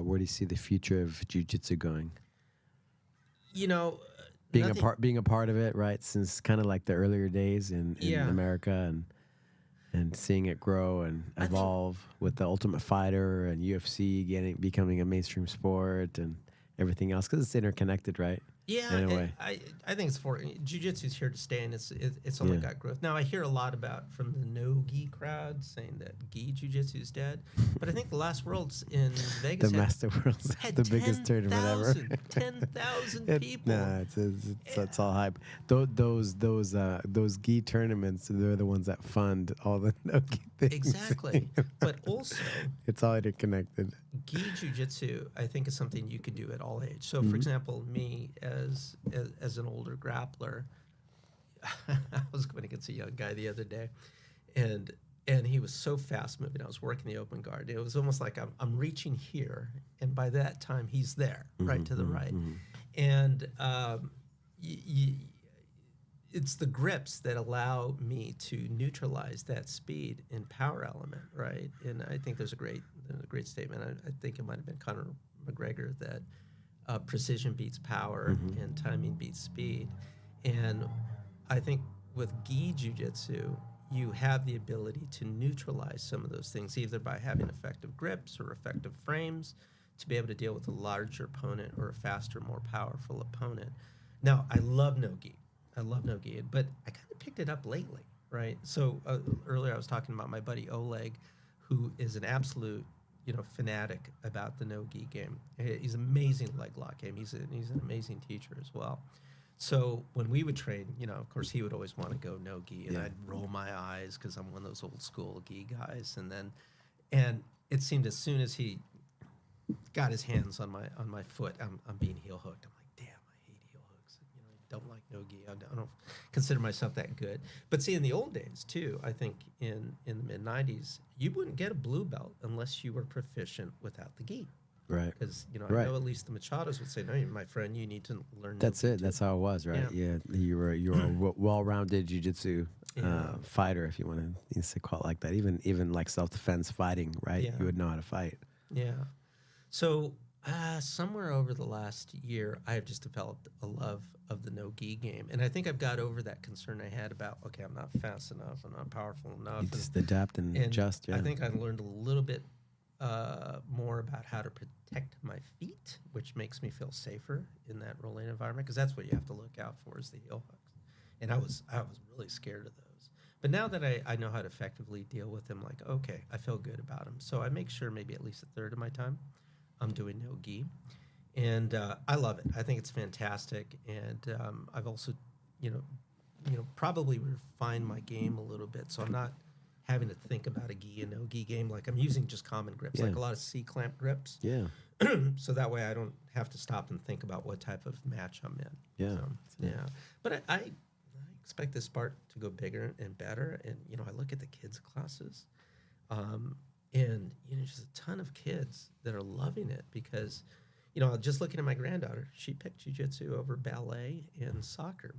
where do you see the future of jiu-jitsu going? You know, Being a part of it, right? Since kind of like the earlier days in Yeah. America, and seeing it grow and I think- evolve with the Ultimate Fighter and UFC becoming a mainstream sport and everything else, because it's interconnected, right? Yeah, In a way. I think it's jiu-jitsu is here to stay, and it's only Yeah. got growth. Now I hear a lot about from the no gi crowd saying that gi jiu-jitsu is dead, but I think the last Worlds in Vegas The Master Worlds had is the biggest tournament ever. 10,000 people. Nah, it's all hype. Those gi tournaments, they're the ones that fund all the no gi things. Exactly, but also It's all interconnected. gi jiu-jitsu I think is something you could do at all age. So Mm-hmm. for example, me as an older grappler, I was going against a young guy the other day, and he was so fast moving. I was working the open guard. It was almost like I'm reaching here, and by that time he's there, right to the right. And it's the grips that allow me to neutralize that speed and power element, right? And I think there's a great statement. I think it might have been Conor McGregor that precision beats power and timing beats speed. And I think with gi jiu-jitsu, you have the ability to neutralize some of those things, either by having effective grips or effective frames to be able to deal with a larger opponent or a faster, more powerful opponent. Now, I love no-gi. But I kind of picked it up lately, right? So earlier I was talking about my buddy Oleg, who is an absolute, fanatic about the no-gi game. He's an amazing leg lock game. He's an amazing teacher as well. So when we would train, of course, he would always want to go no-gi, and I'd roll my eyes because I'm one of those old school gi guys. And it seemed as soon as he got his hands on my foot, I'm being heel hooked. I'm like, damn, I hate heel hooks. I don't like no-gi. I don't consider myself that good. But see, in the old days too, I think in the mid '90s, you wouldn't get a blue belt unless you were proficient without the gi. Right. Because I Right. know at least the Machados would say, "No, my friend, you need to learn." That's no-gi it. too." That's how it was, right? Yeah. You were a well-rounded jiu-jitsu Yeah. fighter, if you want to call it like that. Even like self-defense fighting, right? Yeah. You would know how to fight. Yeah. So somewhere over the last year, I have just developed a love of the no-gi game, and I think I've got over that concern I had about, okay, I'm not fast enough, I'm not powerful enough. You just adapt and adjust. Yeah. I think I learned a little bit more about how to protect my feet, which makes me feel safer in that rolling environment, because that's what you have to look out for is the heel hooks. And I was really scared of those. But now that I know how to effectively deal with them, like, okay, I feel good about them. So I make sure maybe at least a third of my time I'm doing no-gi. And I love it. I think it's fantastic. And I've also, probably refined my game a little bit. So I'm not having to think about a gi and no-gi game. Like I'm using just common grips, like a lot of C-clamp grips. Yeah. So that way I don't have to stop and think about what type of match I'm in. Yeah. So, yeah. But I expect this sport to go bigger and better. And, I look at the kids' classes. And, just a ton of kids that are loving it because, just looking at my granddaughter, she picked jiu-jitsu over ballet and soccer.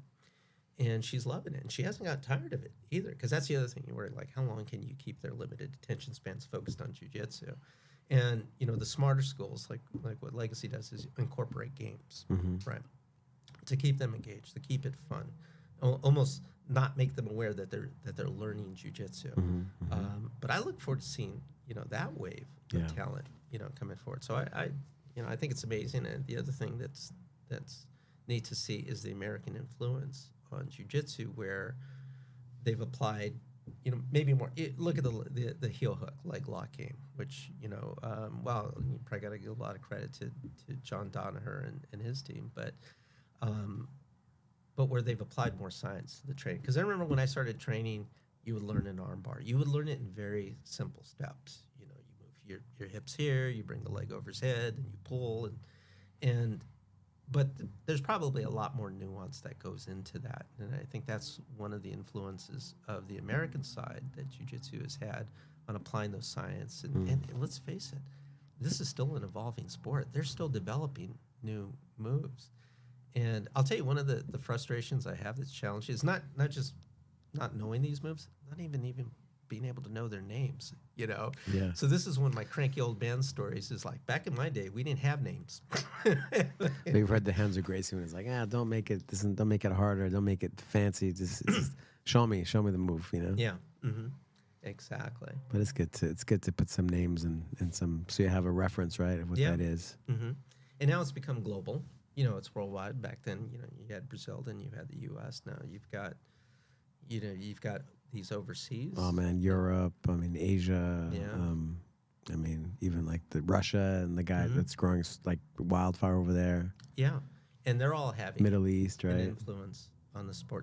And she's loving it. And she hasn't got tired of it either. Because that's the other thing. You worry, like, how long can you keep their limited attention spans focused on jiu-jitsu? And, the smarter schools, like what Legacy does, is incorporate games, right? To keep them engaged, to keep it fun. Almost not make them aware that they're learning jiu-jitsu. But I look forward to seeing, that wave of talent, coming forward. So I think it's amazing. And the other thing that's neat to see is the American influence on jiu-jitsu, where they've applied, maybe more. Look at the heel hook leg lock game, which you probably got to give a lot of credit to John Danaher and his team, but where they've applied more science to the training. Because I remember when I started training, you would learn an arm bar. You would learn it in very simple steps. You move your hips here, you bring the leg over his head, and you pull, but there's probably a lot more nuance that goes into that. And I think that's one of the influences of the American side that jiu-jitsu has had on applying those science. And let's face it, this is still an evolving sport. They're still developing new moves. And I'll tell you, one of the frustrations I have that's challenging is not just not knowing these moves, not even being able to know their names, you know? Yeah. So this is one of my cranky old man stories is like, back in my day, we didn't have names. We've heard the Hands of Gracie when it's like, don't make it, don't make it harder, don't make it fancy, just show me the move, you know? Yeah. Mm-hmm. Exactly. But it's good to put some names and some, so you have a reference, right, of what that is. Mm-hmm. And now it's become global. You know, it's worldwide. Back then, you know, you had Brazil, then you had the U.S. Now you've got, you know, you've got these overseas. Oh man, Europe. I mean, Asia. Yeah. I mean, even like the Russia and the guy that's growing like wildfire over there. Yeah, and they're all having Middle East, right? an influence on the sport.